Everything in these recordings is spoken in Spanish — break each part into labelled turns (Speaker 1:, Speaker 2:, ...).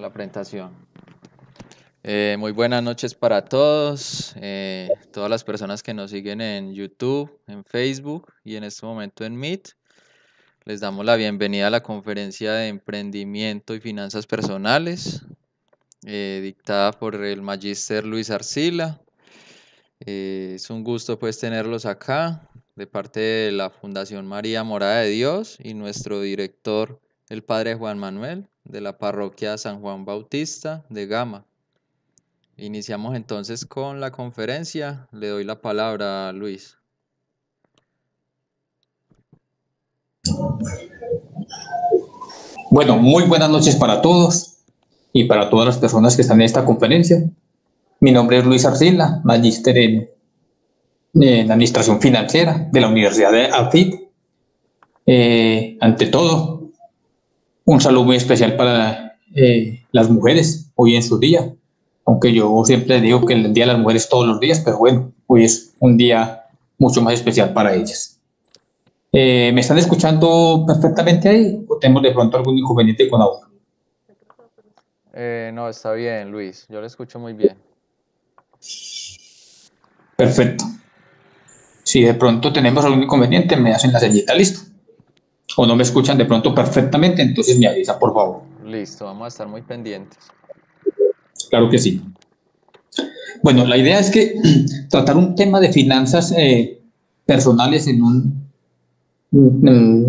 Speaker 1: la presentación. Muy buenas noches para todos, todas las personas que nos siguen en YouTube, en Facebook y en este momento en Meet. Les damos la bienvenida a la conferencia de emprendimiento y finanzas personales, dictada por el magíster Luis Arcila. Es un gusto pues tenerlos acá de parte de la Fundación María Morada de Dios y nuestro director, el Padre Juan Manuel, de la Parroquia San Juan Bautista de Gama. Iniciamos entonces con la conferencia. Le doy la palabra a Luis.
Speaker 2: Bueno, muy buenas noches para todos y para todas las personas que están en esta conferencia. Mi nombre es Luis Arcila, magíster en Administración Financiera de la Universidad de AFIT. Ante todo, un saludo muy especial para las mujeres hoy en su día, aunque yo siempre digo que el Día de las Mujeres todos los días, pero bueno, hoy es un día mucho más especial para ellas. ¿Me están escuchando perfectamente ahí o tenemos de pronto algún inconveniente con audio?
Speaker 1: No, está bien, Luis. Yo le escucho muy bien.
Speaker 2: Perfecto. Si de pronto tenemos algún inconveniente, me hacen la señita, listo. O no me escuchan de pronto perfectamente, entonces me avisa, por favor.
Speaker 1: Listo, vamos a estar muy pendientes.
Speaker 2: Claro que sí. Bueno, la idea es que tratar un tema de finanzas personales en un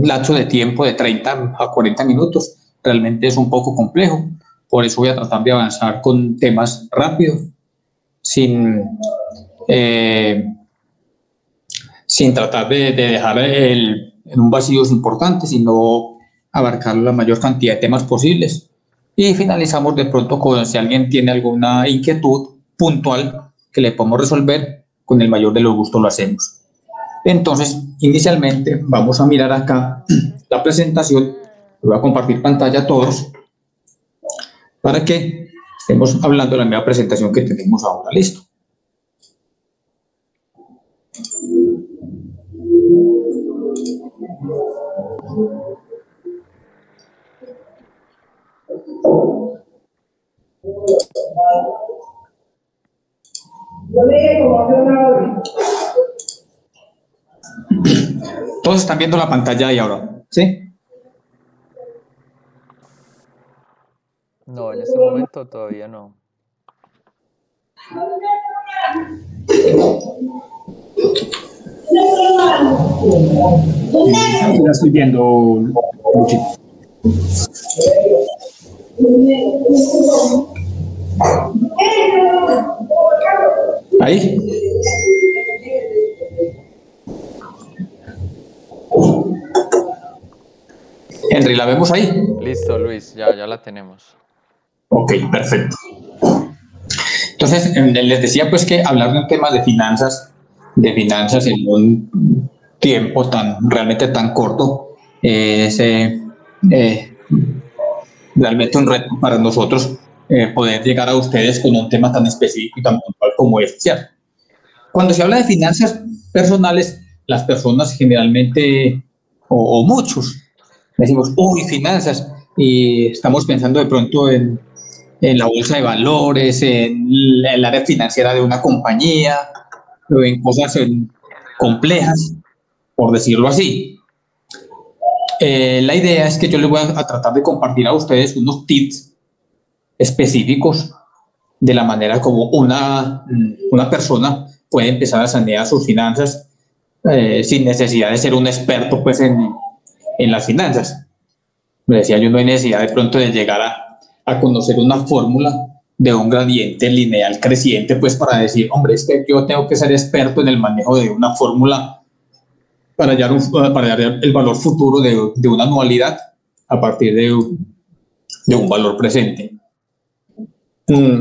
Speaker 2: lapso de tiempo de 30 a 40 minutos realmente es un poco complejo. Por eso voy a tratar de avanzar con temas rápidos, sin tratar de dejar en un vacío importante, sino abarcar la mayor cantidad de temas posibles. Y finalizamos de pronto con si alguien tiene alguna inquietud puntual que le podemos resolver, con el mayor de los gustos lo hacemos. Entonces, inicialmente vamos a mirar acá la presentación. Voy a compartir pantalla a todos para que estemos hablando de la misma presentación que tenemos ahora. Listo. Todos están viendo la pantalla ahí ahora, ¿sí?
Speaker 1: No, en este momento todavía no.
Speaker 3: La estoy viendo, Luchito.
Speaker 2: Ahí. Henry, ¿la vemos ahí?
Speaker 1: Listo, Luis, ya la tenemos.
Speaker 2: Ok, perfecto. Entonces, les decía pues que hablar de un tema de finanzas en un tiempo realmente tan corto es realmente un reto para nosotros poder llegar a ustedes con un tema tan específico y tan puntual como este, ¿cierto? Cuando se habla de finanzas personales, las personas generalmente, o muchos, decimos, uy, finanzas, y estamos pensando de pronto en la bolsa de valores, en el área financiera de una compañía, o en cosas complejas, por decirlo así. La idea es que yo les voy a tratar de compartir a ustedes unos tips específicos de la manera como una persona puede empezar a sanear sus finanzas sin necesidad de ser un experto pues en las finanzas. Me decía yo, no hay necesidad de pronto de llegar a conocer una fórmula de un gradiente lineal creciente, pues para decir, hombre, es que yo tengo que ser experto en el manejo de una fórmula para hallar el valor futuro de una anualidad a partir de un valor presente.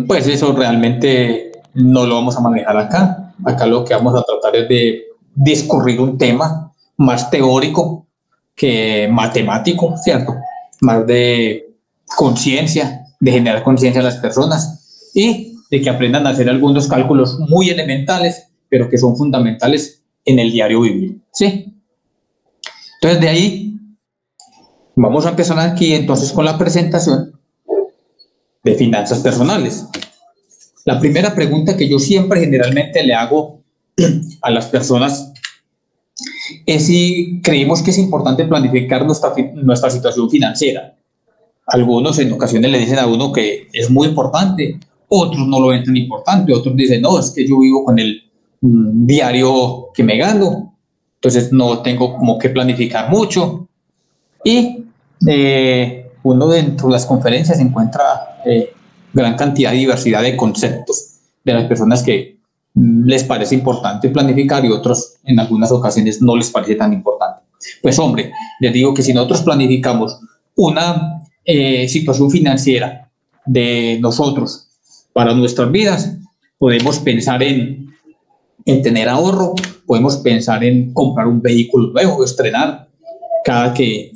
Speaker 2: Pues eso realmente no lo vamos a manejar acá. Acá lo que vamos a tratar es de discurrir un tema más teórico que matemático, ¿cierto? Más de conciencia, de generar conciencia a las personas y de que aprendan a hacer algunos cálculos muy elementales, pero que son fundamentales en el diario vivir, ¿sí? Entonces, de ahí vamos a empezar aquí entonces con la presentación. de finanzas personales. La primera pregunta que yo siempre generalmente le hago a las personas es si creemos que es importante planificar nuestra situación financiera. Algunos en ocasiones le dicen a uno que es muy importante, otros no lo ven tan importante, otros dicen, no, es que yo vivo con el diario que me gano, entonces no tengo como que planificar mucho. Y uno dentro de las conferencias encuentra gran cantidad de diversidad de conceptos de las personas que les parece importante planificar y otros en algunas ocasiones no les parece tan importante. Pues hombre, les digo que si nosotros planificamos una situación financiera de nosotros para nuestras vidas, podemos pensar en tener ahorro, podemos pensar en comprar un vehículo nuevo, estrenar cada que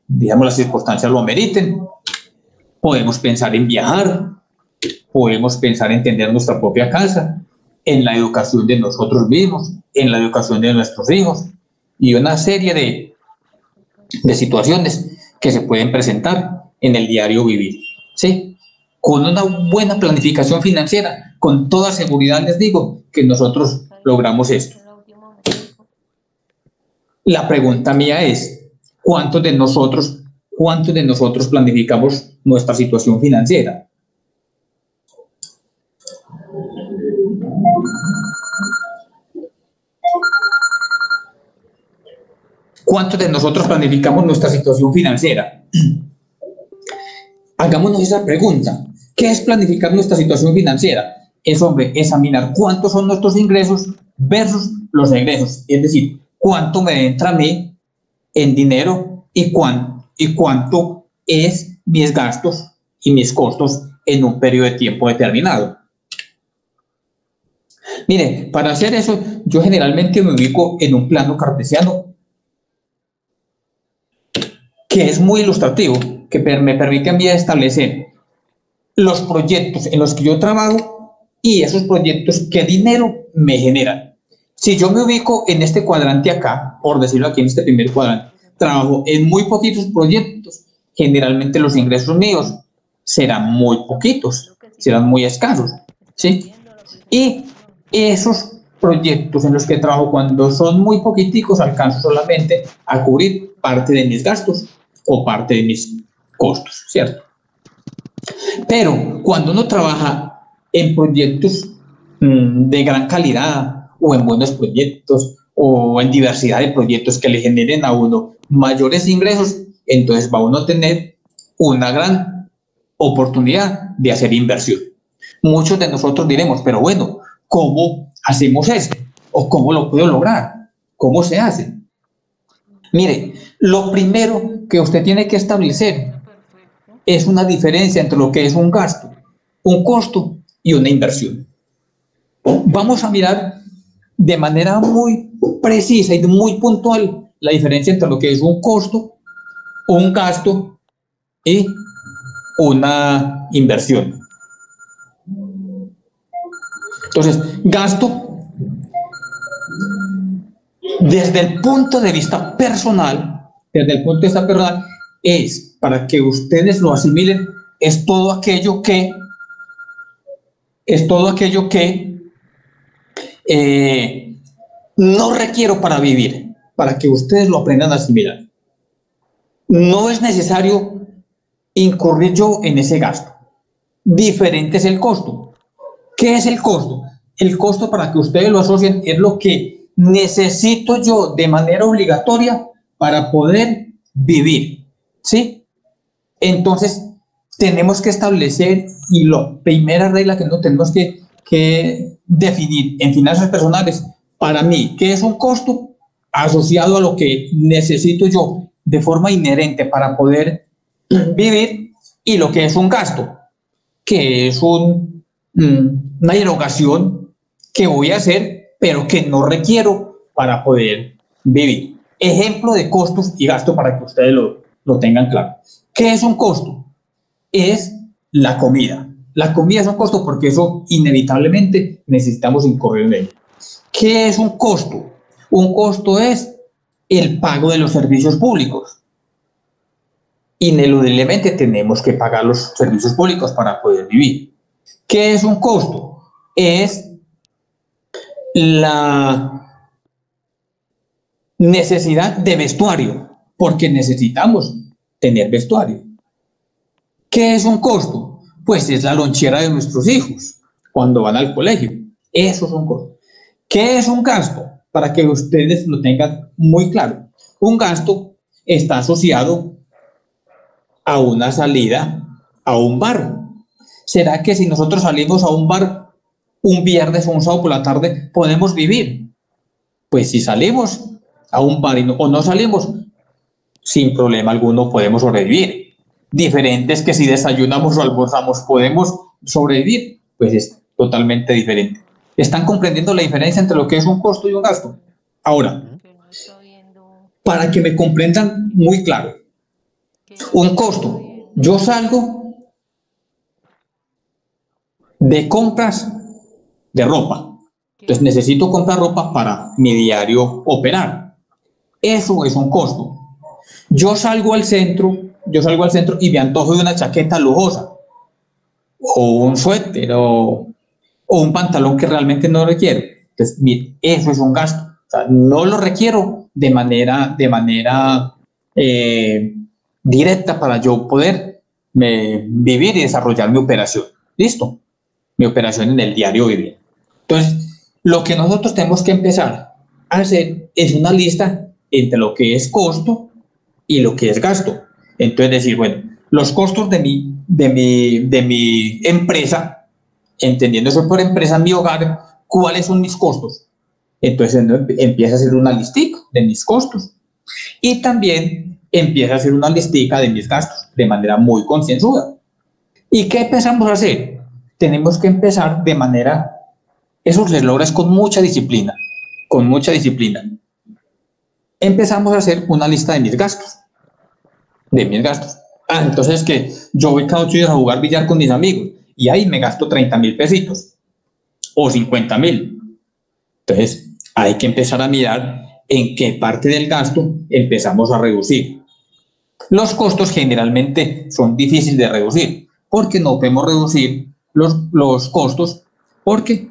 Speaker 2: digamos las circunstancias lo ameriten, podemos pensar en viajar, podemos pensar en tener nuestra propia casa, en la educación de nosotros mismos, en la educación de nuestros hijos y una serie de situaciones que se pueden presentar en el diario vivir, ¿sí? Con una buena planificación financiera, con toda seguridad les digo que nosotros logramos esto. La pregunta mía es, ¿cuántos de nosotros planificamos nuestra situación financiera? ¿Cuántos de nosotros planificamos nuestra situación financiera? Hagámonos esa pregunta. ¿Qué es planificar nuestra situación financiera? Es, hombre, examinar cuántos son nuestros ingresos versus los egresos. Es decir, cuánto me entra a mí en dinero y cuánto es mis gastos y mis costos en un periodo de tiempo determinado. Mire, para hacer eso, yo generalmente me ubico en un plano cartesiano que es muy ilustrativo, que me permite a mí establecer los proyectos en los que yo trabajo y esos proyectos qué dinero me generan. Si yo me ubico en este cuadrante acá, por decirlo aquí en este primer cuadrante, trabajo en muy poquitos proyectos, generalmente los ingresos míos serán muy poquitos, serán muy escasos, ¿sí? Y esos proyectos en los que trabajo, cuando son muy poquiticos, alcanzo solamente a cubrir parte de mis gastos o parte de mis costos, ¿cierto? Pero cuando uno trabaja en proyectos de gran calidad o en buenos proyectos o en diversidad de proyectos que le generen a uno mayores ingresos, entonces va uno a tener una gran oportunidad de hacer inversión. Muchos de nosotros diremos, pero bueno, ¿cómo hacemos esto? ¿O cómo lo puedo lograr? ¿Cómo se hace? Mire, lo primero que usted tiene que establecer es una diferencia entre lo que es un gasto, un costo y una inversión. Vamos a mirar de manera muy precisa y muy puntual la diferencia entre lo que es un costo, un gasto y una inversión. Entonces, gasto, desde el punto de vista personal, es, para que ustedes lo asimilen, es todo aquello que no requiero para vivir, para que ustedes lo aprendan a asimilar. No es necesario incurrir yo en ese gasto. Diferente es el costo. ¿Qué es el costo? El costo, para que ustedes lo asocien, es lo que necesito yo de manera obligatoria para poder vivir, ¿sí? Entonces, tenemos que establecer, y la primera regla que no tenemos que definir en finanzas personales, para mí, ¿qué es un costo? Asociado a lo que necesito yo de forma inherente para poder vivir, y lo que es un gasto, que es una erogación que voy a hacer, pero que no requiero para poder vivir. Ejemplo de costos y gastos para que ustedes lo tengan claro. ¿Qué es un costo? Es la comida. La comida es un costo porque eso inevitablemente necesitamos incurrir en ello. ¿Qué es un costo? Un costo es el pago de los servicios públicos. ineludiblemente tenemos que pagar los servicios públicos para poder vivir. ¿Qué es un costo? Es la necesidad de vestuario, porque necesitamos tener vestuario. ¿Qué es un costo? Pues es la lonchera de nuestros hijos cuando van al colegio. Eso es un costo. ¿Qué es un gasto? Para que ustedes lo tengan muy claro. Un gasto está asociado a una salida a un bar. ¿Será que si nosotros salimos a un bar un viernes o un sábado por la tarde podemos vivir? Pues si salimos a un bar o no salimos, sin problema alguno podemos sobrevivir. Diferente es que si desayunamos o almorzamos podemos sobrevivir, pues es totalmente diferente. ¿Están comprendiendo la diferencia entre lo que es un costo y un gasto? Ahora, para que me comprendan muy claro, un costo, yo salgo de compras de ropa, entonces necesito comprar ropa para mi diario operar. Eso es un costo. Yo salgo al centro y me antojo de una chaqueta lujosa, o un suéter, o un pantalón que realmente no requiero. Entonces, eso es un gasto. O sea, no lo requiero de manera directa para yo poder vivir y desarrollar mi operación. ¿Listo? Mi operación en el diario vivir. Entonces, lo que nosotros tenemos que empezar a hacer es una lista entre lo que es costo y lo que es gasto. Entonces, decir, bueno, los costos de mi empresa, entendiendo eso por empresa, mi hogar, ¿cuáles son mis costos? Entonces, empieza a hacer una listica de mis costos y también empieza a hacer una listica de mis gastos de manera muy concienzuda. ¿Y qué empezamos a hacer? Tenemos que empezar de manera, eso se logra con mucha disciplina, Empezamos a hacer una lista de mis gastos. Entonces que yo voy cada 8 días a jugar billar con mis amigos y ahí me gasto 30.000 pesitos o 50.000. Entonces hay que empezar a mirar en qué parte del gasto empezamos a reducir. Los costos generalmente son difíciles de reducir porque no podemos reducir los costos porque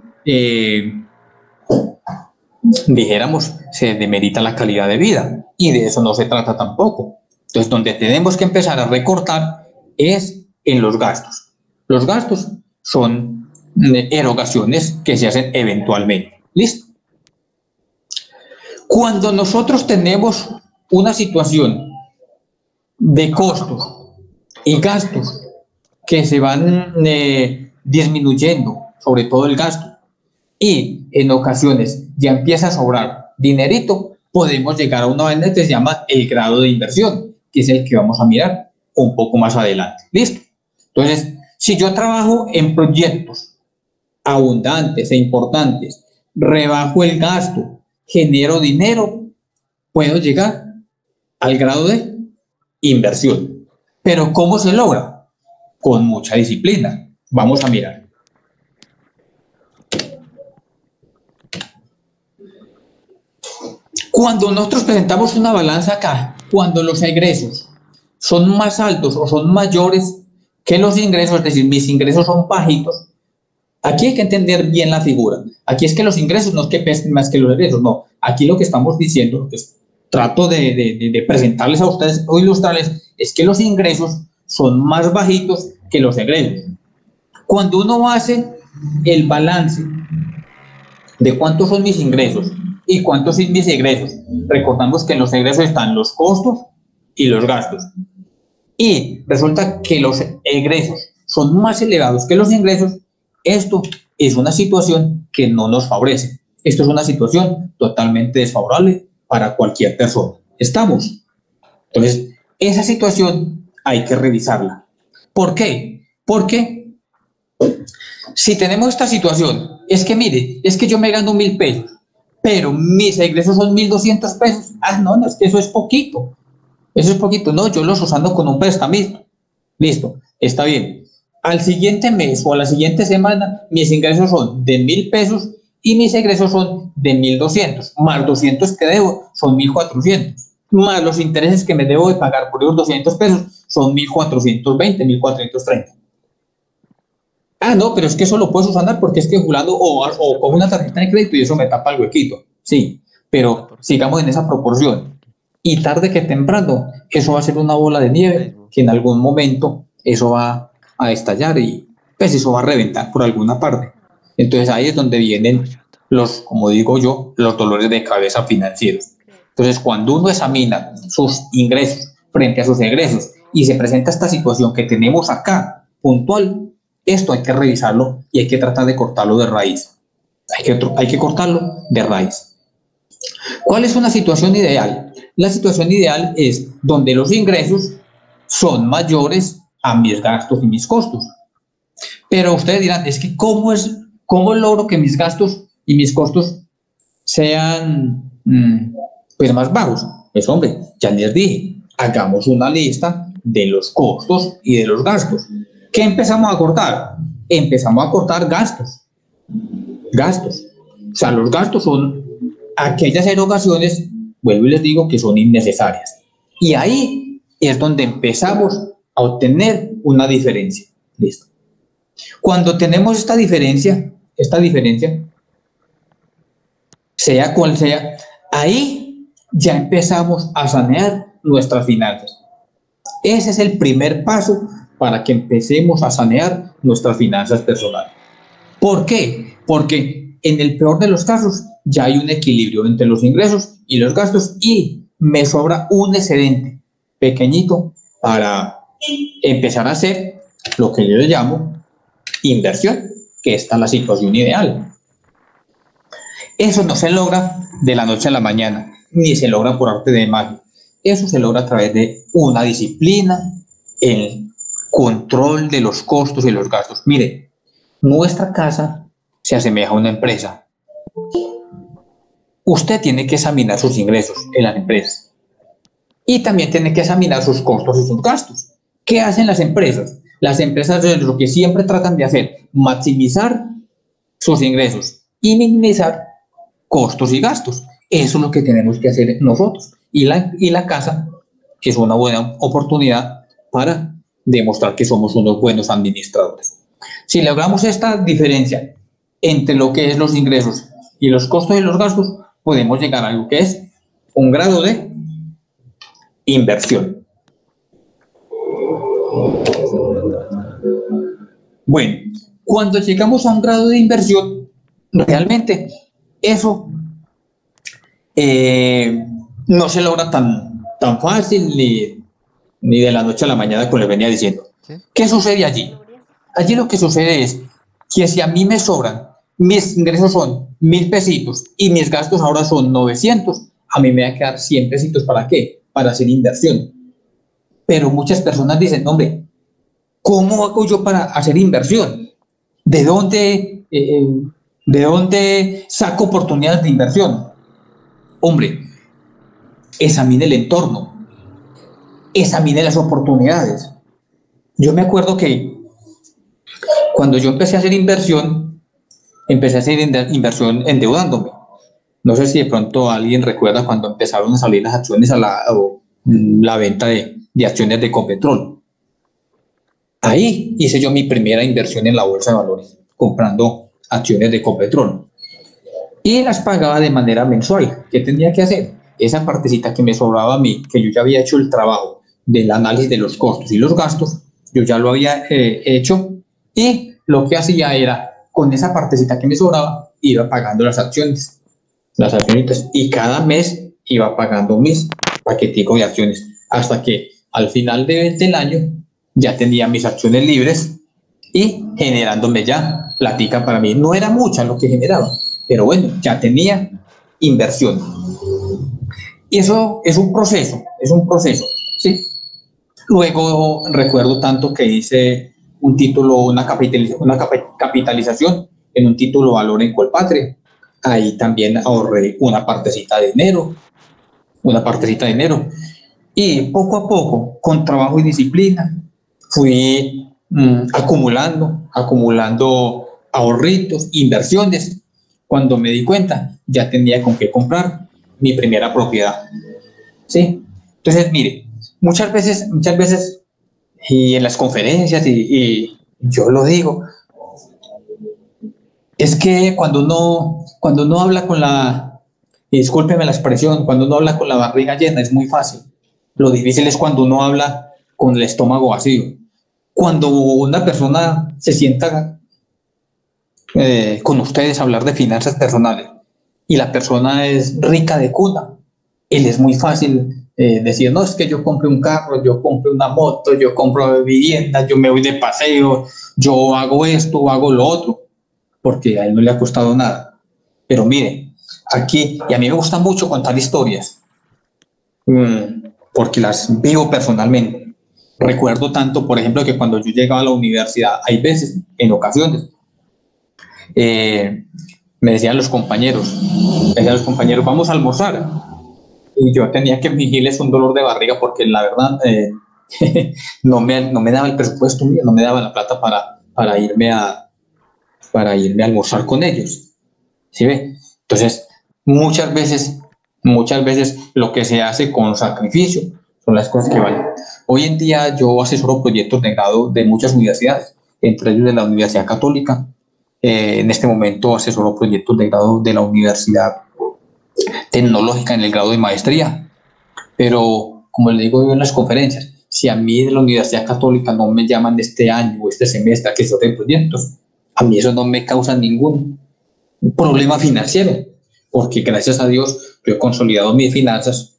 Speaker 2: dijéramos, se demerita la calidad de vida y de eso no se trata tampoco. Entonces, donde tenemos que empezar a recortar es en los gastos. Los gastos son erogaciones que se hacen eventualmente. ¿Listo? Cuando nosotros tenemos una situación de costos y gastos que se van disminuyendo, sobre todo el gasto, y en ocasiones ya empieza a sobrar dinerito, podemos llegar a una vaina que se llama el grado de inversión, que es el que vamos a mirar un poco más adelante. ¿Listo? Entonces, si yo trabajo en proyectos abundantes e importantes, rebajo el gasto, genero dinero, puedo llegar al grado de inversión. Pero ¿cómo se logra? Con mucha disciplina. Vamos a mirar. Cuando nosotros presentamos una balanza acá, cuando los egresos son más altos o son mayores que los ingresos, es decir, mis ingresos son bajitos, aquí hay que entender bien la figura. Aquí es que los ingresos no es que pesen más que los egresos, no. Aquí lo que estamos diciendo, que trato de presentarles a ustedes o ilustrarles, es que los ingresos son más bajitos que los egresos. Cuando uno hace el balance de cuántos son mis ingresos y cuántos son mis egresos, recordamos que en los egresos están los costos y los gastos. Y resulta que los egresos son más elevados que los ingresos. Esto es una situación que no nos favorece. Esto es una situación totalmente desfavorable para cualquier persona. ¿Estamos? Entonces, esa situación hay que revisarla. ¿Por qué? Porque si tenemos esta situación, es que mire, es que yo me gano 1.000 pesos, pero mis egresos son 1.200 pesos. No, es que eso es poquito. Eso es poquito. No, yo los usando con un prestamito. Listo, está bien. Al siguiente mes o a la siguiente semana, mis ingresos son de 1.000 pesos y mis egresos son de 1.200. Más 200 que debo son 1.400. Más los intereses que me debo de pagar por esos 200 pesos son 1.420, 1.430. Ah, no, pero es que eso lo puedo subsanar porque es que jugando o cojo una tarjeta de crédito y eso me tapa el huequito. Sí, pero sigamos en esa proporción. Y tarde que temprano, eso va a ser una bola de nieve que en algún momento eso va a estallar y pues eso va a reventar por alguna parte. Entonces ahí es donde vienen los, como digo yo, los dolores de cabeza financieros. Entonces cuando uno examina sus ingresos frente a sus egresos y se presenta esta situación que tenemos acá, puntual, esto hay que revisarlo y hay que tratar de cortarlo de raíz. Hay que cortarlo de raíz. ¿Cuál es una situación ideal? La situación ideal es donde los ingresos son mayores a mis gastos y mis costos. Pero ustedes dirán, es que ¿cómo logro que mis gastos y mis costos sean pues más bajos? Pues hombre, ya les dije, hagamos una lista de los costos y de los gastos. ¿Qué empezamos a cortar? Empezamos a cortar gastos. Gastos. O sea, los gastos son aquellas erogaciones, vuelvo y les digo, que son innecesarias. Y ahí es donde empezamos a obtener una diferencia. Listo. Cuando tenemos esta diferencia, sea cual sea, ahí ya empezamos a sanear nuestras finanzas. Ese es el primer paso para que empecemos a sanear nuestras finanzas personales. ¿Por qué? Porque en el peor de los casos ya hay un equilibrio entre los ingresos y los gastos y me sobra un excedente pequeñito para empezar a hacer lo que yo le llamo inversión, que está en la situación ideal. Eso no se logra de la noche a la mañana, ni se logra por arte de magia. Eso se logra a través de una disciplina, el control de los costos y los gastos. Mire, nuestra casa se asemeja a una empresa. Usted tiene que examinar sus ingresos en las empresas y también tiene que examinar sus costos y sus gastos. ¿Qué hacen las empresas? Las empresas lo que siempre tratan de hacer, maximizar sus ingresos y minimizar costos y gastos. Eso es lo que tenemos que hacer nosotros. Y la casa es una buena oportunidad para demostrar que somos unos buenos administradores. Si logramos esta diferencia entre lo que es los ingresos y los costos y los gastos, podemos llegar a algo que es un grado de inversión. Bueno, cuando llegamos a un grado de inversión, realmente eso no se logra tan fácil ni de la noche a la mañana, como les venía diciendo. ¿Qué sucede allí? Allí lo que sucede es que si a mí me sobran, mis ingresos son 1.000 pesitos y mis gastos ahora son 900, a mí me va a quedar 100 pesitos. ¿Para qué? Para hacer inversión. Pero muchas personas dicen, hombre, ¿cómo hago yo para hacer inversión? ¿De dónde saco oportunidades de inversión? Hombre, examine el entorno, examine las oportunidades. Yo me acuerdo que cuando yo empecé a hacer inversión endeudándome. No sé si de pronto alguien recuerda cuando empezaron a salir las acciones la venta de acciones de Ecopetrol. Ahí hice yo mi primera inversión en la bolsa de valores, comprando acciones de Ecopetrol. Y las pagaba de manera mensual. ¿Qué tenía que hacer? Esa partecita que me sobraba a mí, que yo ya había hecho el trabajo del análisis de los costos y los gastos, yo ya lo había hecho, y lo que hacía era, con esa partecita que me sobraba, iba pagando las acciones, y cada mes iba pagando mis paqueticos de acciones, hasta que al final del año ya tenía mis acciones libres y generándome ya platica para mí. No era mucha lo que generaba, pero bueno, ya tenía inversión. Y eso es un proceso, ¿sí? Luego recuerdo tanto que hice un título, una capitalización en un título valor en Colpatria. Ahí también ahorré una partecita de dinero. Y poco a poco, con trabajo y disciplina, fui acumulando ahorritos, inversiones. Cuando me di cuenta, ya tenía con qué comprar mi primera propiedad. ¿Sí? Entonces, mire, muchas veces y en las conferencias, y yo lo digo, es que cuando uno habla con y discúlpeme la expresión, cuando uno habla con la barriga llena es muy fácil. Lo difícil es cuando uno habla con el estómago vacío. Cuando una persona se sienta con ustedes a hablar de finanzas personales y la persona es rica de cuna, él es muy fácil decir, no, es que yo compré un carro, yo compré una moto, yo compro vivienda, yo me voy de paseo, yo hago esto, hago lo otro, porque a él no le ha costado nada. Pero mire, aquí, y a mí me gusta mucho contar historias, porque las vivo personalmente. Recuerdo tanto, por ejemplo, que cuando yo llegaba a la universidad, hay veces, en ocasiones, me decían los compañeros, vamos a almorzar. Y yo tenía que fingirles un dolor de barriga porque la verdad no me daba el presupuesto mío, no me daba la plata para irme a almorzar con ellos. ¿Sí ve? Entonces, muchas veces lo que se hace con sacrificio son las cosas que valen. Hoy en día yo asesoro proyectos de grado de muchas universidades, entre ellos de la Universidad Católica. En este momento asesoro proyectos de grado de la Universidad Tecnológica en el grado de maestría. Pero, como le digo yo en las conferencias, si a mí de la Universidad Católica no me llaman este año o este semestre a que asesore proyectos, a mí eso no me causa ningún problema financiero, porque gracias a Dios yo he consolidado mis finanzas,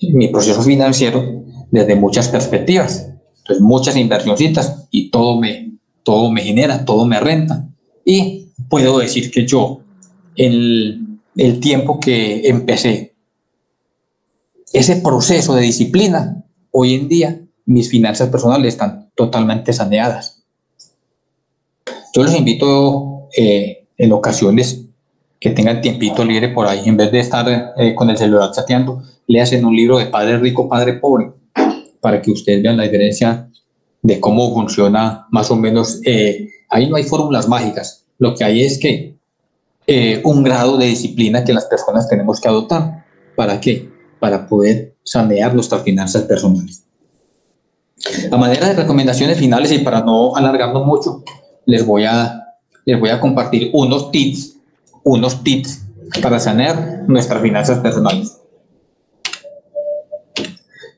Speaker 2: mi proceso financiero desde muchas perspectivas. Entonces, muchas inversioncitas y todo me genera, todo me renta. Y puedo decir que yo, el tiempo que empecé ese proceso de disciplina, hoy en día mis finanzas personales están totalmente saneadas. Yo los invito en ocasiones que tengan tiempito libre por ahí, en vez de estar con el celular chateando, léanse un libro de Padre Rico, Padre Pobre, para que ustedes vean la diferencia de cómo funciona más o menos. Ahí no hay fórmulas mágicas, lo que hay es que un grado de disciplina que las personas tenemos que adoptar. ¿Para qué? Para poder sanear nuestras finanzas personales. A manera de recomendaciones finales y para no alargarnos mucho, les voy a compartir unos tips para sanear nuestras finanzas personales.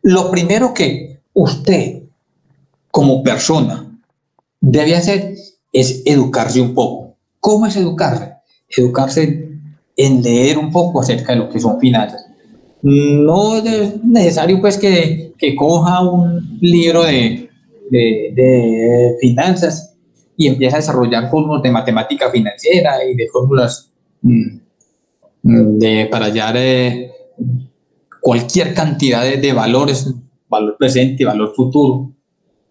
Speaker 2: Lo primero que usted como persona debe hacer es educarse un poco. ¿Cómo es educarse? Educarse en leer un poco acerca de lo que son finanzas. No es necesario pues que coja un libro de finanzas y empiece a desarrollar fórmulas de matemática financiera y de fórmulas para hallar cualquier cantidad de valores, valor presente y valor futuro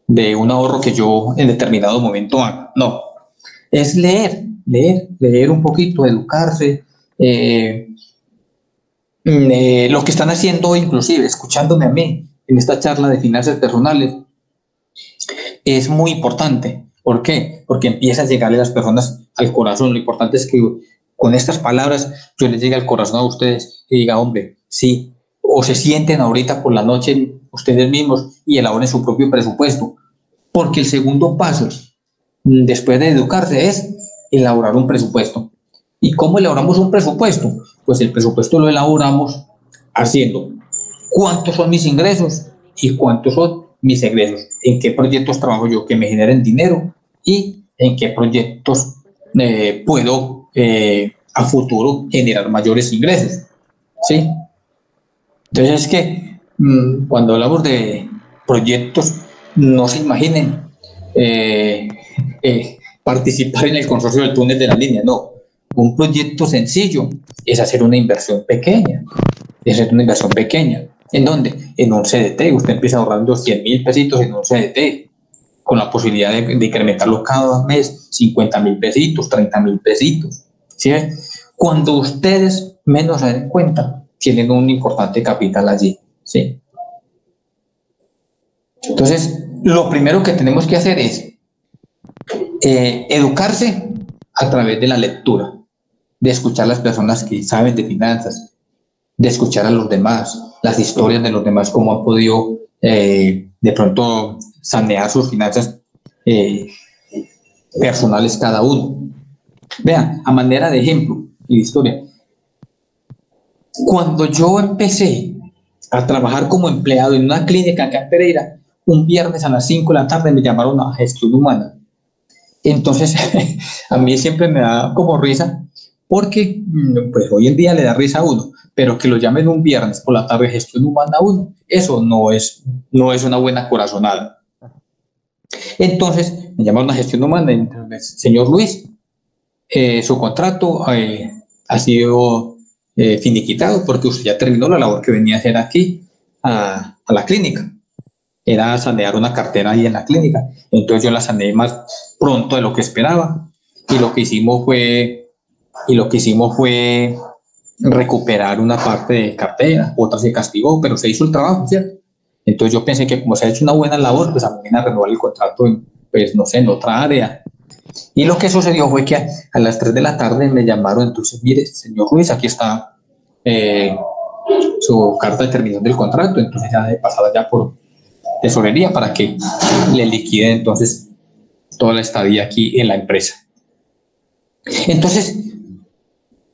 Speaker 2: de un ahorro que yo en determinado momento haga. No, es leer un poquito, educarse. Lo que están haciendo, inclusive escuchándome a mí en esta charla de finanzas personales, es muy importante. ¿Por qué? Porque empieza a llegarle a las personas al corazón. Lo importante es que con estas palabras yo les llegue al corazón a ustedes y diga, hombre, sí, o se sienten ahorita por la noche ustedes mismos y elaboren su propio presupuesto. Porque el segundo paso, después de educarse, es elaborar un presupuesto. ¿Y cómo elaboramos un presupuesto? Pues el presupuesto lo elaboramos haciendo cuántos son mis ingresos y cuántos son mis egresos, en qué proyectos trabajo yo que me generen dinero y en qué proyectos puedo a futuro generar mayores ingresos. ¿Sí? Entonces es que cuando hablamos de proyectos, no se imaginen participar en el consorcio del túnel de la línea, no. Un proyecto sencillo es hacer una inversión pequeña. ¿En dónde? En un CDT. Usted empieza ahorrando 100,000 pesitos en un CDT, con la posibilidad de incrementarlo cada mes, 50,000 pesitos, 30,000 pesitos. ¿Sí? Cuando ustedes menos se den cuenta, tienen un importante capital allí. ¿Sí? Entonces, lo primero que tenemos que hacer es educarse a través de la lectura, de escuchar a las personas que saben de finanzas, de escuchar a los demás, las historias de los demás, cómo han podido de pronto sanear sus finanzas personales cada uno. Vean, a manera de ejemplo y de historia, cuando yo empecé a trabajar como empleado en una clínica acá en Pereira, un viernes a las 5 de la tarde me llamaron a gestión humana. Entonces, a mí siempre me da como risa, porque pues hoy en día le da risa a uno, pero que lo llamen un viernes por la tarde gestión humana a uno, eso no es una buena corazonada. Entonces, me llamaron a gestión humana, entonces, señor Luis, su contrato ha sido finiquitado porque usted ya terminó la labor que venía a hacer aquí a la clínica. Era sanear una cartera ahí en la clínica. Entonces yo la saneé más pronto de lo que esperaba y lo que hicimos fue recuperar una parte de cartera, otra se castigó, pero se hizo el trabajo, ¿cierto? Entonces yo pensé que como se ha hecho una buena labor, pues a mí me iban a renovar el contrato en, pues no sé, en otra área. Y lo que sucedió fue que a las 3 de la tarde me llamaron, entonces, mire, señor Ruiz, aquí está su carta de terminación del contrato, entonces ya de pasada ya por tesorería para que le liquiden entonces toda la estadía aquí en la empresa. Entonces,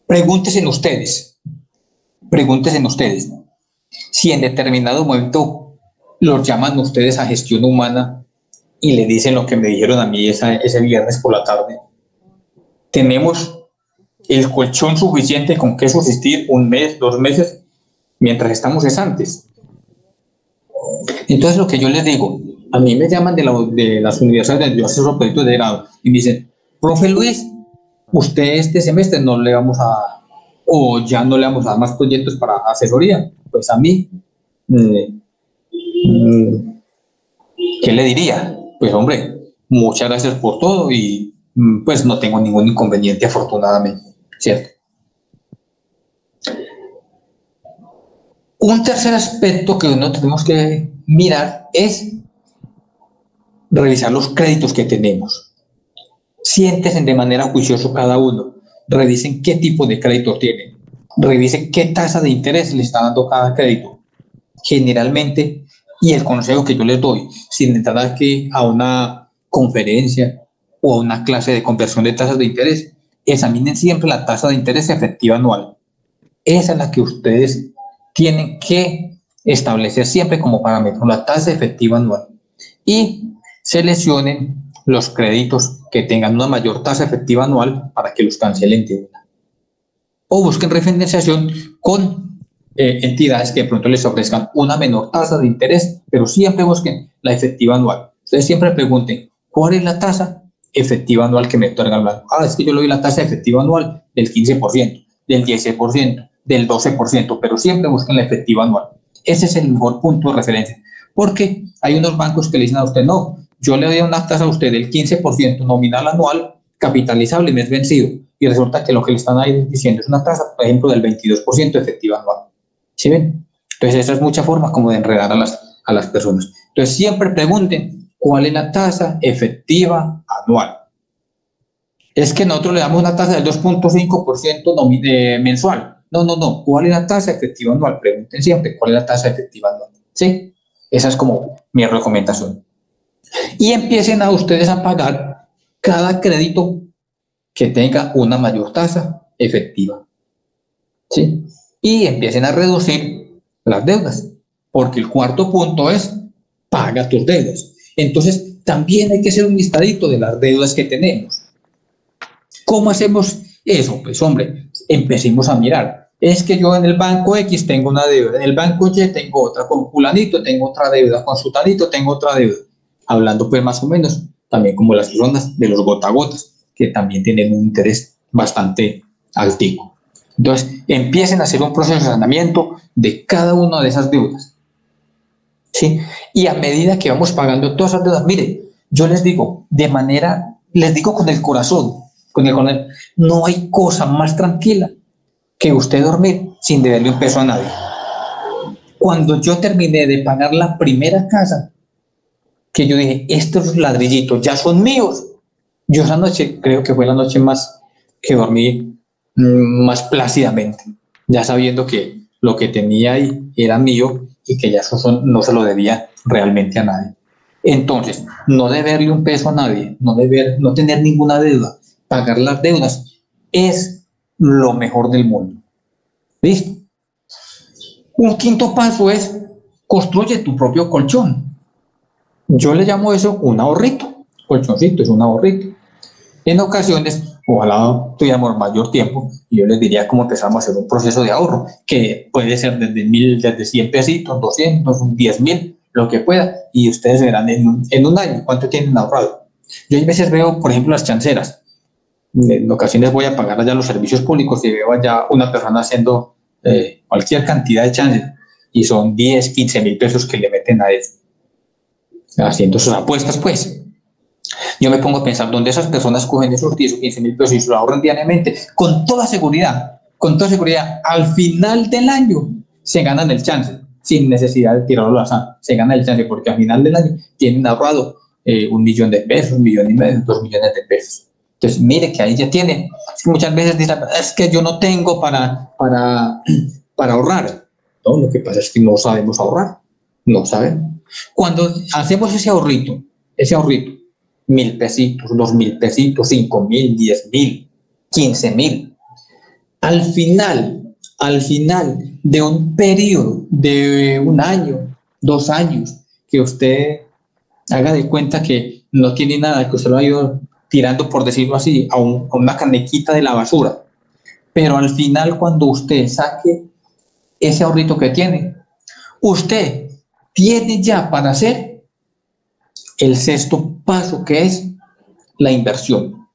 Speaker 2: pregúntense ustedes si en determinado momento los llaman ustedes a gestión humana y le dicen lo que me dijeron a mí ese viernes por la tarde. Tenemos el colchón suficiente con que subsistir 1 mes, 2 meses, mientras estamos cesantes. Entonces, lo que yo les digo, a mí me llaman de las universidades donde yo asesoro proyectos de grado y me dicen, profe Luis, usted este semestre no le vamos a, o ya no le vamos a dar más proyectos para asesoría. Pues a mí, ¿qué le diría? Pues hombre, muchas gracias por todo y pues no tengo ningún inconveniente afortunadamente, ¿cierto? Un tercer aspecto que uno tenemos que mirar es revisar los créditos que tenemos. Siéntense de manera juiciosa cada uno, revisen qué tipo de crédito tienen, revisen qué tasa de interés le está dando cada crédito. Generalmente, y el consejo que yo les doy, sin entrar aquí a una conferencia o a una clase de conversión de tasas de interés, examinen siempre la tasa de interés efectiva anual. Esa es la que ustedes tienen que establecer siempre como parámetro, la tasa efectiva anual. Y seleccionen los créditos que tengan una mayor tasa efectiva anual para que los cancelen de una. O busquen refinanciación con entidades que de pronto les ofrezcan una menor tasa de interés, pero siempre busquen la efectiva anual. Ustedes siempre pregunten, ¿cuál es la tasa efectiva anual que me otorga el banco? Es que yo le doy la tasa efectiva anual del 15%, del 10%, del 12%, pero siempre busquen la efectiva anual. Ese es el mejor punto de referencia, porque hay unos bancos que le dicen a usted, no, yo le doy una tasa a usted del 15% nominal anual, capitalizable mes vencido, y resulta que lo que le están ahí diciendo es una tasa, por ejemplo, del 22% efectiva anual. ¿Sí ven? Entonces, esa es mucha forma como de enredar a las personas. Entonces, siempre pregunten cuál es la tasa efectiva anual. Es que nosotros le damos una tasa del 2.5% mensual. No. ¿Cuál es la tasa efectiva anual? Pregunten siempre cuál es la tasa efectiva anual. ¿Sí? Esa es como mi recomendación. Y empiecen a ustedes a pagar cada crédito que tenga una mayor tasa efectiva. ¿Sí? Y empiecen a reducir las deudas, porque el cuarto punto es paga tus deudas. Entonces, también hay que hacer un listadito de las deudas que tenemos. ¿Cómo hacemos eso? Pues, hombre, empecemos a mirar. Es que yo en el banco X tengo una deuda, en el banco Y tengo otra, con fulanito tengo otra deuda, con sutanito tengo otra deuda. Hablando pues más o menos también como las personas de los gota a gotas, que también tienen un interés bastante altico. Entonces, empiecen a hacer un proceso de saneamiento de cada una de esas deudas. ¿Sí? Y a medida que vamos pagando todas esas deudas, mire, yo les digo, les digo con el corazón, no hay cosa más tranquila que usted dormir sin deberle un peso a nadie. Cuando yo terminé de pagar la primera casa, que yo dije, estos ladrillitos ya son míos, yo esa noche creo que fue la noche más que dormí más plácidamente, ya sabiendo que lo que tenía ahí era mío y que ya eso no se lo debía realmente a nadie. Entonces, no deberle un peso a nadie, no tener ninguna deuda, pagar las deudas, es lo mejor del mundo. ¿Listo? Un quinto paso es construye tu propio colchón. Yo le llamo eso un ahorrito. Colchoncito es un ahorrito. En ocasiones, ojalá tuviéramos mayor tiempo, y yo les diría cómo empezamos a hacer un proceso de ahorro, que puede ser desde 1.000, desde 100 pesitos, 200, 10.000, lo que pueda, y ustedes verán en un año cuánto tienen ahorrado. Yo a veces veo, por ejemplo, las chanceras. En ocasiones voy a pagar allá los servicios públicos y veo allá una persona haciendo cualquier cantidad de chances, y son 10, 15.000 pesos que le meten a eso, haciendo sus apuestas, pues. Yo me pongo a pensar dónde esas personas cogen esos 10 o 15.000 pesos y se lo ahorran diariamente, con toda seguridad, al final del año se ganan el chance, sin necesidad de tirarlo al azar, se gana el chance porque al final del año tienen ahorrado 1.000.000 de pesos, 1.500.000, 2.000.000 de pesos. Entonces, mire que ahí ya tiene. Muchas veces dicen, es que yo no tengo para ahorrar. No, lo que pasa es que no sabemos ahorrar, no sabemos. Cuando hacemos ese ahorrito, 1.000 pesitos, 2.000 pesitos, 5.000, 10.000, 15.000. Al final de un periodo de un año, 2 años, que usted haga de cuenta que no tiene nada, que usted lo ha ido tirando, por decirlo así, a una canequita de la basura. Pero al final, cuando usted saque ese ahorrito que tiene, usted tiene ya para hacer el sexto paso, que es la inversión.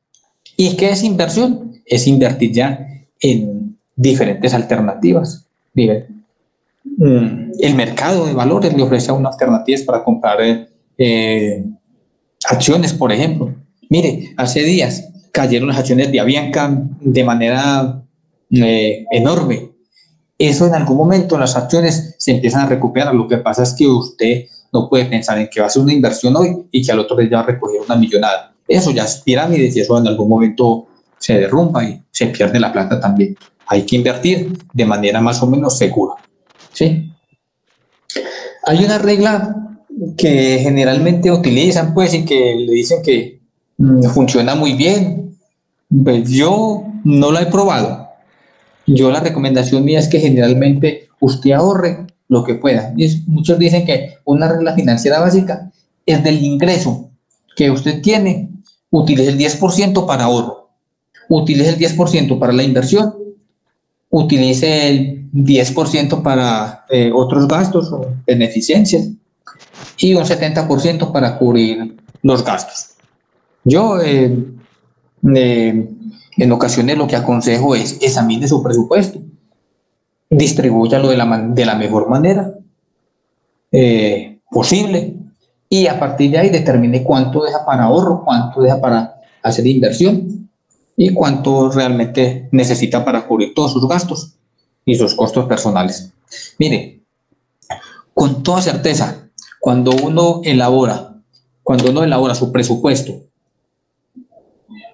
Speaker 2: ¿Y qué es inversión? Es invertir ya en diferentes alternativas. El mercado de valores le ofrece unas alternativas para comprar acciones, por ejemplo. Mire, hace días cayeron las acciones de Avianca de manera enorme. Eso en algún momento las acciones se empiezan a recuperar. Lo que pasa es que usted no puede pensar en que va a hacer una inversión hoy y que al otro día ya va a recoger una millonada. Eso ya es pirámides y eso en algún momento se derrumba y se pierde la plata también. Hay que invertir de manera más o menos segura, ¿sí? Hay una regla que generalmente utilizan, pues, y que le dicen que funciona muy bien. Pues yo no la he probado. Yo la recomendación mía es que generalmente usted ahorre lo que pueda. Muchos dicen que una regla financiera básica es del ingreso que usted tiene, utilice el 10% para ahorro, utilice el 10% para la inversión, utilice el 10% para otros gastos o beneficencias y un 70% para cubrir los gastos. Yo en ocasiones lo que aconsejo es examine su presupuesto, distribúyalo de la mejor manera posible y a partir de ahí determine cuánto deja para ahorro, cuánto deja para hacer inversión y cuánto realmente necesita para cubrir todos sus gastos y sus costos personales. Mire, con toda certeza, cuando uno elabora su presupuesto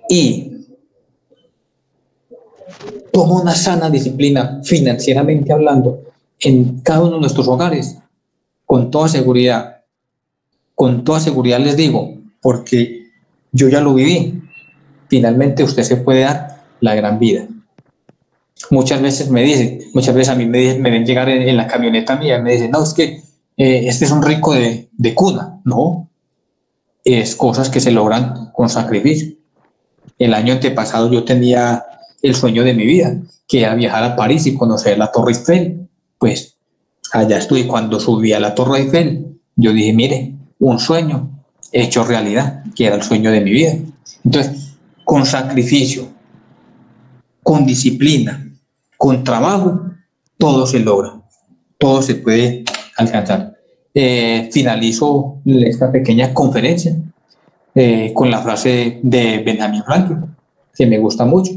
Speaker 2: y toma una sana disciplina financieramente hablando en cada uno de nuestros hogares, con toda seguridad les digo, porque yo ya lo viví, finalmente usted se puede dar la gran vida. Muchas veces a mí me ven llegar en la camioneta mía y me dicen, no, es que este es un rico de cuna. No, es cosas que se logran con sacrificio. El año antepasado yo tenía el sueño de mi vida, que era viajar a París y conocer la Torre Eiffel. Pues allá estuve. Cuando subí a la Torre Eiffel, yo dije, mire, un sueño hecho realidad, que era el sueño de mi vida. Entonces, con sacrificio, con disciplina, con trabajo, todo se logra, todo se puede alcanzar. Finalizo esta pequeña conferencia con la frase de Benjamin Franklin, que me gusta mucho.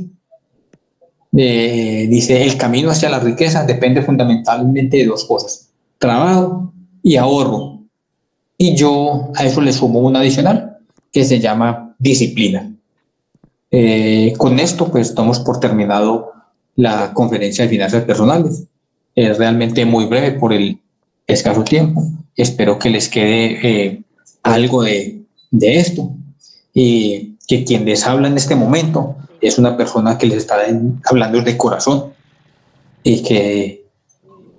Speaker 2: Dice, el camino hacia la riqueza depende fundamentalmente de 2 cosas, trabajo y ahorro. Y yo a eso le sumo un adicional que se llama disciplina. Con esto pues damos por terminado la conferencia de finanzas personales. Es realmente muy breve por el escaso tiempo. Espero que les quede algo de esto. Y que quien les habla en este momento es una persona que les está hablando de corazón y que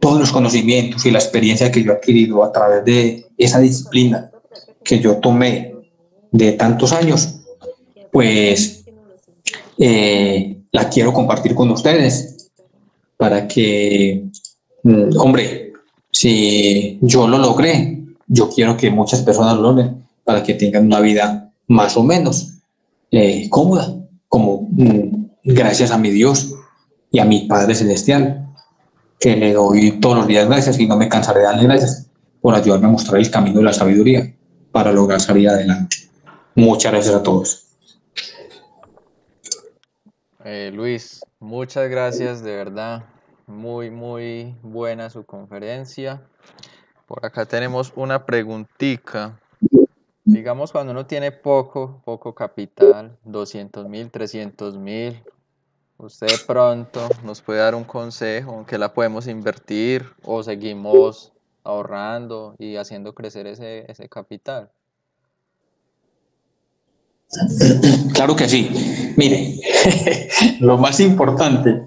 Speaker 2: todos los conocimientos y la experiencia que yo he adquirido a través de esa disciplina que yo tomé de tantos años, pues la quiero compartir con ustedes para que, hombre, si yo lo logré, yo quiero que muchas personas lo logren para que tengan una vida más o menos cómoda, como gracias a mi Dios y a mi Padre Celestial, que le doy todos los días gracias y no me cansaré de darle gracias por ayudarme a mostrar el camino de la sabiduría para lograr salir adelante. Muchas gracias a todos.
Speaker 1: Luis, muchas gracias, de verdad. Muy, muy buena su conferencia. Por acá tenemos una preguntita. Digamos, cuando uno tiene poco capital, 200.000, 300.000, usted de pronto nos puede dar un consejo en qué la podemos invertir o seguimos ahorrando y haciendo crecer ese capital.
Speaker 2: Claro que sí. Mire, lo más importante,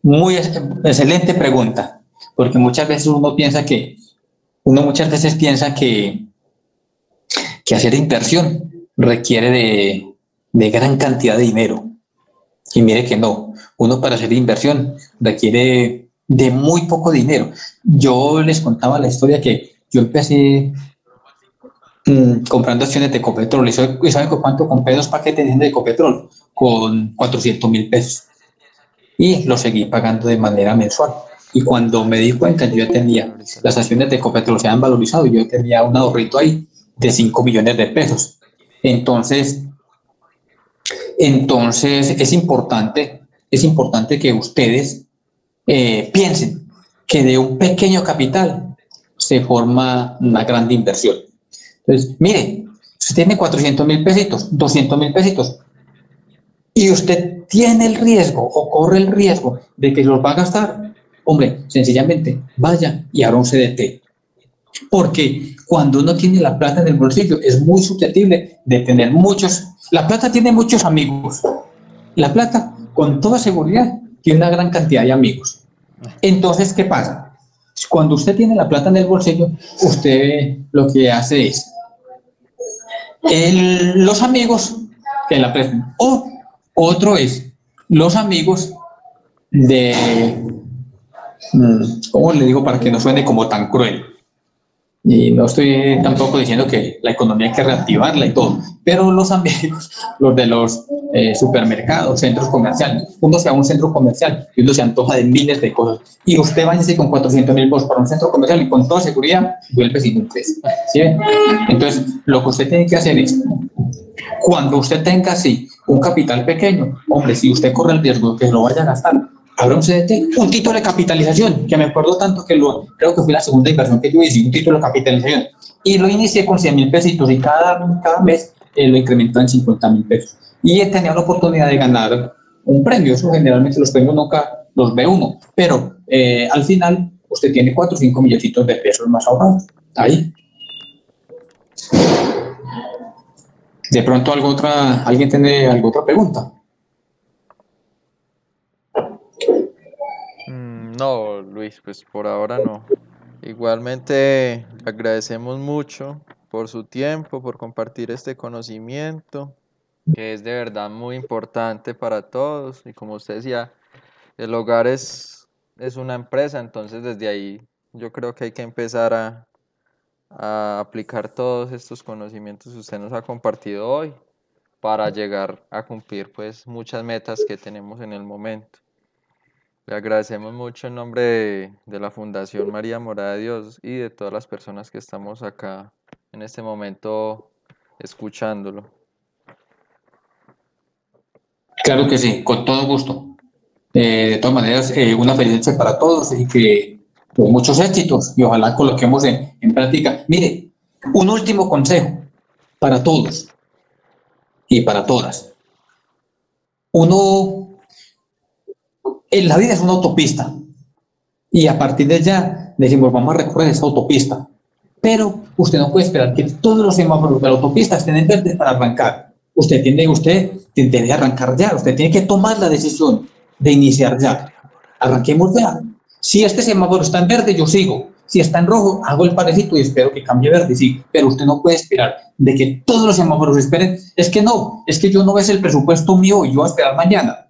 Speaker 2: muy excelente pregunta, porque muchas veces piensa que hacer inversión requiere de gran cantidad de dinero. Y mire que no, uno para hacer inversión requiere de muy poco dinero. Yo les contaba la historia que yo empecé comprando acciones de Ecopetrol. ¿Y sabe con cuánto compré 2 paquetes de Ecopetrol? Con 400.000 pesos. Y lo seguí pagando de manera mensual. Y cuando me di cuenta, yo ya tenía, las acciones de Ecopetrol se han valorizado y yo tenía un ahorrito ahí de 5 millones de pesos. Entonces es importante que ustedes piensen que de un pequeño capital se forma una gran inversión. Entonces, mire, usted tiene 400.000 pesitos, 200.000 pesitos, y usted tiene el riesgo o corre el riesgo de que los va a gastar, hombre, sencillamente vaya y abra un CDT. Porque cuando uno tiene la plata en el bolsillo es muy susceptible de tener la plata tiene muchos amigos. La plata, con toda seguridad, tiene una gran cantidad de amigos. Entonces, ¿qué pasa? Cuando usted tiene la plata en el bolsillo, usted lo que hace es los amigos que la prestan. O otro es los amigos de, ¿cómo le digo para que no suene como tan cruel? Y no estoy tampoco diciendo que la economía hay que reactivarla y todo, pero los amigos, los de los supermercados, centros comerciales, uno se va a un centro comercial y uno se antoja de miles de cosas, y usted váyase con 400.000 pesos para un centro comercial y con toda seguridad vuelve sin un peso. ¿Sí? Entonces, lo que usted tiene que hacer es, cuando usted tenga así un capital pequeño, hombre, si usted corre el riesgo de que lo vaya a gastar, habrá un CDT, un título de capitalización, que me acuerdo tanto que creo que fue la segunda inversión que yo hice, un título de capitalización, y lo inicié con 100.000 pesitos y cada mes lo incrementó en 50.000 pesos. Y he tenido la oportunidad de ganar un premio. Eso generalmente los premios nunca los ve uno, pero al final usted tiene 4 o 5 milloncitos de pesos más ahorrados. Ahí. De pronto alguien tiene alguna otra pregunta.
Speaker 1: No, Luis, pues por ahora no. Igualmente le agradecemos mucho por su tiempo, por compartir este conocimiento, que es de verdad muy importante para todos. Y como usted decía, el hogar es una empresa, entonces desde ahí yo creo que hay que empezar a aplicar todos estos conocimientos que usted nos ha compartido hoy para llegar a cumplir pues muchas metas que tenemos en el momento. Le agradecemos mucho en nombre de la Fundación María Morada de Dios y de todas las personas que estamos acá en este momento escuchándolo.
Speaker 2: Claro que sí, con todo gusto. De todas maneras, una feliz noche para todos y que muchos éxitos y ojalá coloquemos en práctica. Mire, un último consejo para todos y para todas. En la vida es una autopista y a partir de allá decimos vamos a recorrer esa autopista, pero Usted no puede esperar que todos los semáforos de la autopista estén en verde para arrancar. Usted debe arrancar ya. Usted tiene que tomar la decisión de iniciar ya. Arranquemos ya. Si este semáforo está en verde, yo sigo. Si está en rojo, hago el parecito y espero que cambie verde, sí. Pero usted no puede esperar de que todos los semáforos esperen. Es que no, es que yo no ves el presupuesto mío y yo voy a esperar mañana,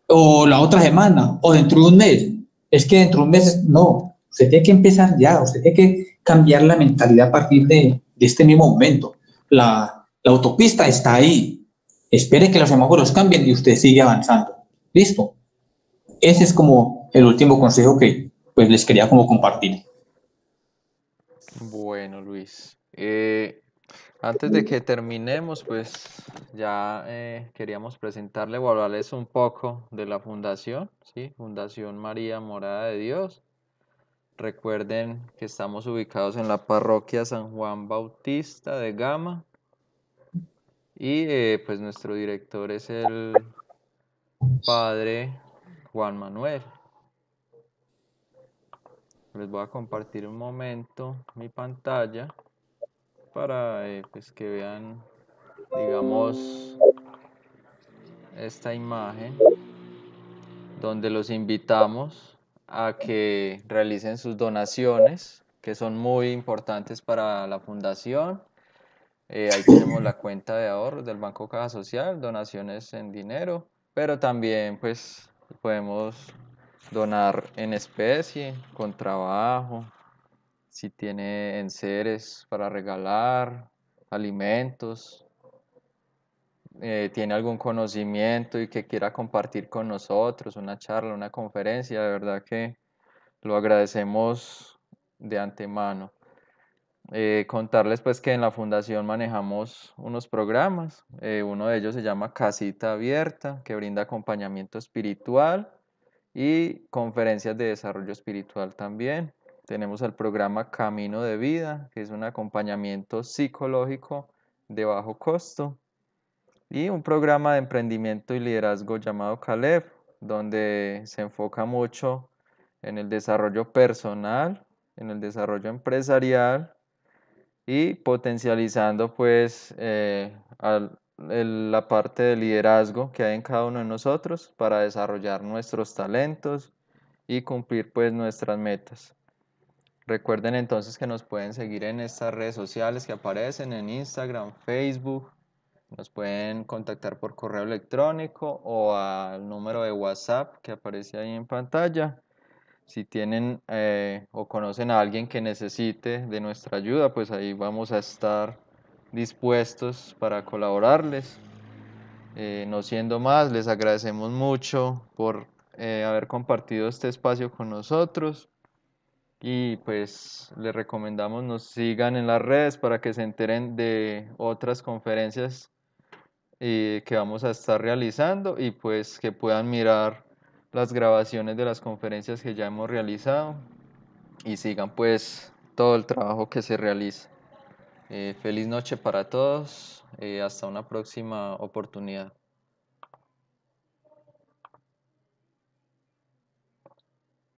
Speaker 2: o la otra semana, o dentro de un mes. Es que dentro de un mes, no. Usted tiene que empezar ya, usted tiene que cambiar la mentalidad a partir de este mismo momento. La autopista está ahí. Espere que los semáforos cambien y usted sigue avanzando. ¿Listo? Ese es como el último consejo que pues les quería como compartir.
Speaker 1: Bueno, Luis. Antes de que terminemos, pues ya queríamos presentarle o hablarles un poco de la fundación, ¿sí? Fundación María Morada de Dios. Recuerden que estamos ubicados en la parroquia San Juan Bautista de Gama y pues nuestro director es el padre Juan Manuel. Les voy a compartir un momento mi pantalla para pues que vean, digamos, esta imagen donde los invitamos a que realicen sus donaciones, que son muy importantes para la fundación. Ahí tenemos la cuenta de ahorros del Banco Caja Social, donaciones en dinero, pero también pues podemos donar en especie, con trabajo, si tiene enseres para regalar, alimentos, tiene algún conocimiento y que quiera compartir con nosotros, una charla, una conferencia, de verdad que lo agradecemos de antemano. Contarles pues que en la fundación manejamos unos programas, uno de ellos se llama Casita Abierta, que brinda acompañamiento espiritual y conferencias de desarrollo espiritual también. Tenemos el programa Camino de Vida, que es un acompañamiento psicológico de bajo costo, y un programa de emprendimiento y liderazgo llamado Caleb, donde se enfoca mucho en el desarrollo personal, en el desarrollo empresarial y potencializando pues la parte de liderazgo que hay en cada uno de nosotros para desarrollar nuestros talentos y cumplir pues nuestras metas. Recuerden entonces que nos pueden seguir en estas redes sociales que aparecen en Instagram, Facebook, nos pueden contactar por correo electrónico o al número de WhatsApp que aparece ahí en pantalla. Si tienen o conocen a alguien que necesite de nuestra ayuda, pues ahí vamos a estar dispuestos para colaborarles. No siendo más, les agradecemos mucho por haber compartido este espacio con nosotros y pues les recomendamos nos sigan en las redes para que se enteren de otras conferencias que vamos a estar realizando y pues que puedan mirar las grabaciones de las conferencias que ya hemos realizado y sigan pues todo el trabajo que se realiza. Feliz noche para todos, hasta una próxima oportunidad.